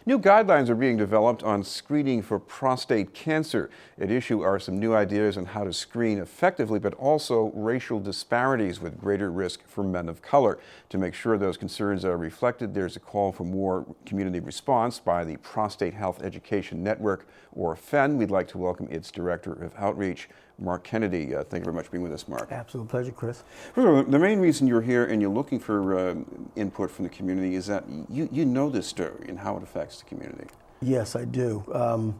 New guidelines are being developed on screening for prostate cancer. At issue are some new ideas on how to screen effectively, but also racial disparities with greater risk for men of color. To make sure those concerns are reflected, there's a call for more community response by the Prostate Health Education Network, or PHEN. We'd like to welcome its Director of Outreach, Mark Kennedy. Thank you very much for being with us, Mark. Absolute pleasure, Chris. First of all, the main reason you're here and you're looking for input from the community is that you know this story and how it affects the community. Yes, I do.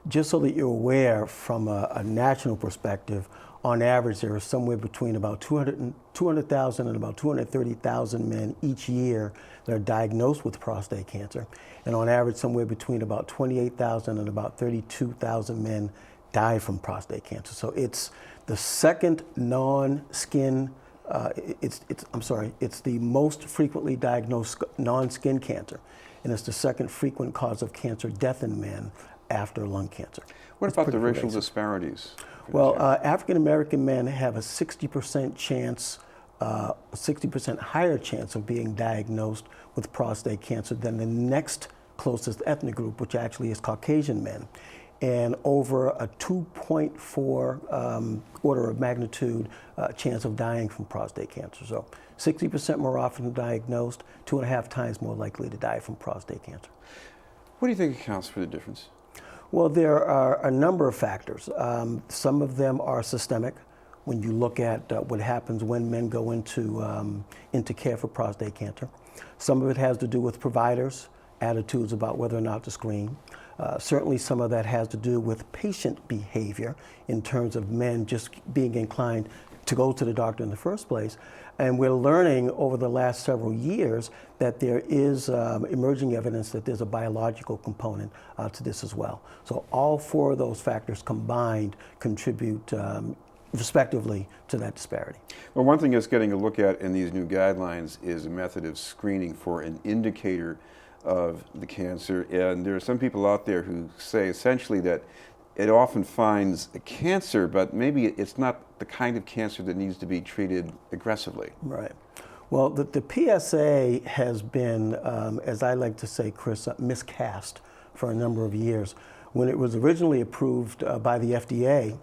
Just so that you're aware, from a national perspective, on average, there are somewhere between about 200,000 and about 230,000 men each year that are diagnosed with prostate cancer. And on average, somewhere between about 28,000 and about 32,000 men die from prostate cancer. So it's the second non-skin, it's the most frequently diagnosed non-skin cancer, and it's the second frequent cause of cancer death in men after lung cancer. What about the racial disparities? Well, African American men have a 60% chance, 60% higher chance of being diagnosed with prostate cancer than the next closest ethnic group, which actually is Caucasian men, and over a 2.4 order of magnitude chance of dying from prostate cancer. So 60% more often diagnosed, 2.5 times more likely to die from prostate cancer. What do you think accounts for the difference? Well, there are a number of factors. Some of them are systemic. When you look at what happens when men go into care for prostate cancer. Some of it has to do with providers' attitudes about whether or not to screen. Certainly some of that has to do with patient behavior in terms of men just being inclined to go to the doctor in the first place. And we're learning over the last several years that there is emerging evidence that there's a biological component to this as well. So all four of those factors combined contribute respectively to that disparity. Well, one thing that's getting a look at in these new guidelines is a method of screening for an indicator of the cancer, and there are some people out there who say essentially that it often finds a cancer, but maybe it's not the kind of cancer that needs to be treated aggressively. Right. Well, the PSA has been, as I like to say, Chris, miscast for a number of years. When it was originally approved by the FDA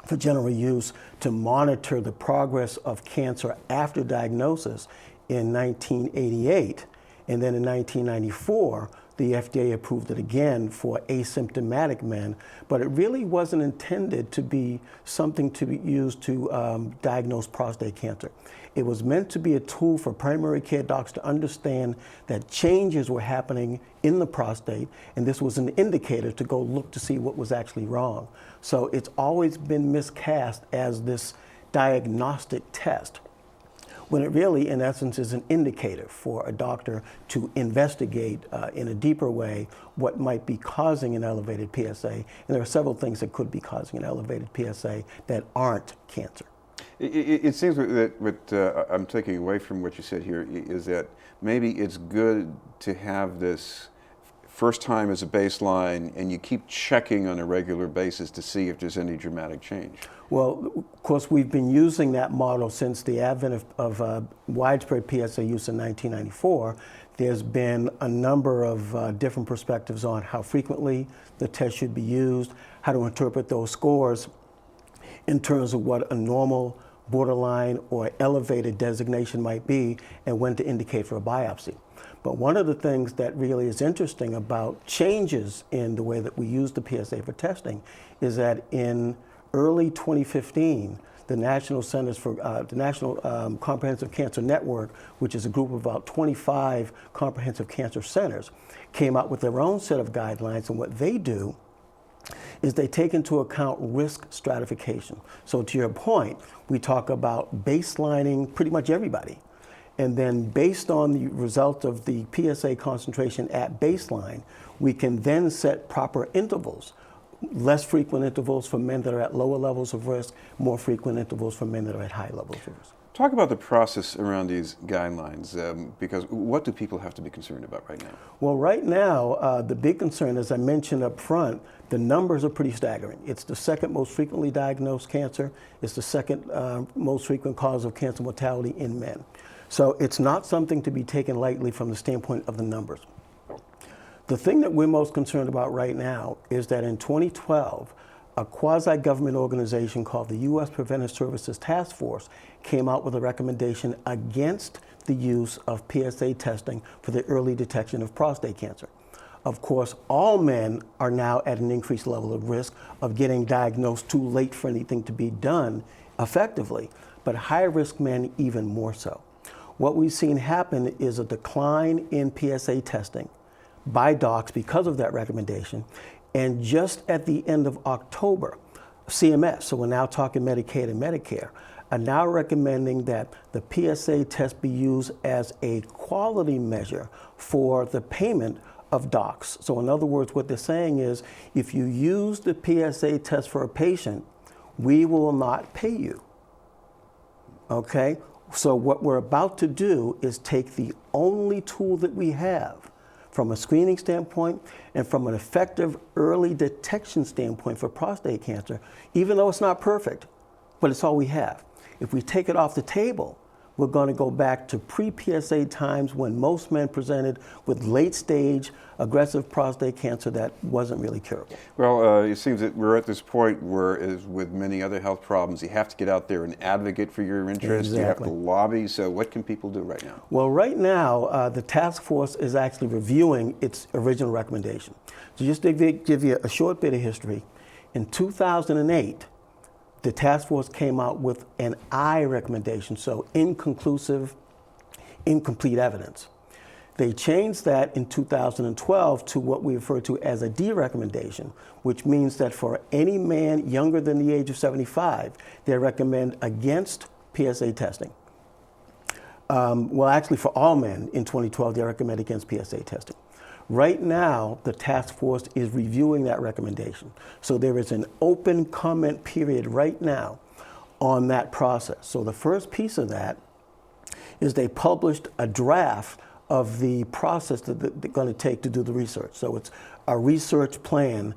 for general use to monitor the progress of cancer after diagnosis in 1988, and then in 1994, the FDA approved it again for asymptomatic men, but it really wasn't intended to be something to be used to diagnose prostate cancer. It was meant to be a tool for primary care docs to understand that changes were happening in the prostate, and this was an indicator to go look to see what was actually wrong. So it's always been miscast as this diagnostic test, when it really, in essence, is an indicator for a doctor to investigate in a deeper way what might be causing an elevated PSA. And there are several things that could be causing an elevated PSA that aren't cancer. It seems that what I'm taking away from what you said here is that maybe it's good to have this first time as a baseline, and you keep checking on a regular basis to see if there's any dramatic change. Well, of course, we've been using that model since the advent of widespread PSA use in 1994. There's been a number of different perspectives on how frequently the test should be used, how to interpret those scores in terms of what a normal, borderline, or elevated designation might be, and when to indicate for a biopsy. But one of the things that really is interesting about changes in the way that we use the PSA for testing is that in early 2015, the National Comprehensive Cancer Network, which is a group of about 25 comprehensive cancer centers, came out with their own set of guidelines, and what they do is they take into account risk stratification. So to your point, we talk about baselining pretty much everybody. And then based on the result of the PSA concentration at baseline, we can then set proper intervals, less frequent intervals for men that are at lower levels of risk, more frequent intervals for men that are at high levels of risk. Talk about the process around these guidelines, because what do people have to be concerned about right now? Well, right now, the big concern, as I mentioned up front, the numbers are pretty staggering. It's the second most frequently diagnosed cancer. It's the second most frequent cause of cancer mortality in men. So it's not something to be taken lightly from the standpoint of the numbers. The thing that we're most concerned about right now is that in 2012, a quasi-government organization called the U.S. Preventive Services Task Force came out with a recommendation against the use of PSA testing for the early detection of prostate cancer. Of course, all men are now at an increased level of risk of getting diagnosed too late for anything to be done effectively, but high-risk men even more so. What we've seen happen is a decline in PSA testing by docs because of that recommendation. And just at the end of October, CMS, so we're now talking Medicaid and Medicare, are now recommending that the PSA test be used as a quality measure for the payment of docs. So in other words, what they're saying is, if you use the PSA test for a patient, we will not pay you. Okay? So what we're about to do is take the only tool that we have from a screening standpoint and from an effective early detection standpoint for prostate cancer, even though it's not perfect, but it's all we have. If we take it off the table, we're going to go back to pre-PSA times when most men presented with late-stage aggressive prostate cancer that wasn't really curable. Well, it seems that we're at this point where, as with many other health problems, you have to get out there and advocate for your interests. Exactly. You have to lobby. So what can people do right now? Well, right now, the task force is actually reviewing its original recommendation. So just to give you a short bit of history, in 2008, the task force came out with an I recommendation, so inconclusive, incomplete evidence. They changed that in 2012 to what we refer to as a D recommendation, which means that for any man younger than the age of 75, they recommend against PSA testing. Well, actually, for all men in 2012, they recommend against PSA testing. Right now, the task force is reviewing that recommendation. So there is an open comment period right now on that process. So the first piece of that is they published a draft of the process that they're going to take to do the research. So it's a research plan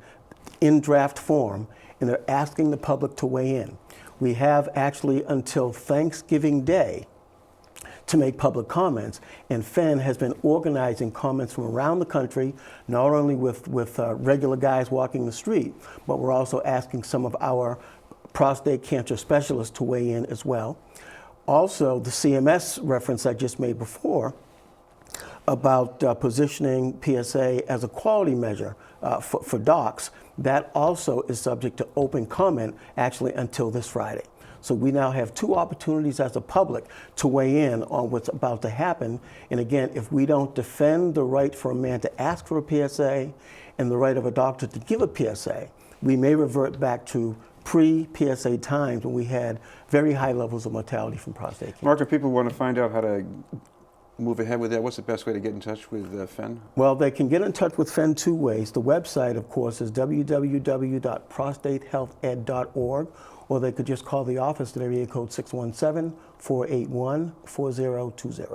in draft form, and they're asking the public to weigh in. We have actually until Thanksgiving Day to make public comments, and FEN has been organizing comments from around the country, not only with regular guys walking the street, but we're also asking some of our prostate cancer specialists to weigh in as well. Also, the CMS reference I just made before about positioning PSA as a quality measure for docs, that also is subject to open comment actually until this Friday. So we now have two opportunities as a public to weigh in on what's about to happen. And again, if we don't defend the right for a man to ask for a PSA and the right of a doctor to give a PSA, we may revert back to pre-PSA times when we had very high levels of mortality from prostate cancer. Mark, if people want to find out how to move ahead with that, what's the best way to get in touch with FEN? Well, they can get in touch with FEN two ways. The website, of course, is www.prostatehealthed.org, or they could just call the office at area code 617-481-4020.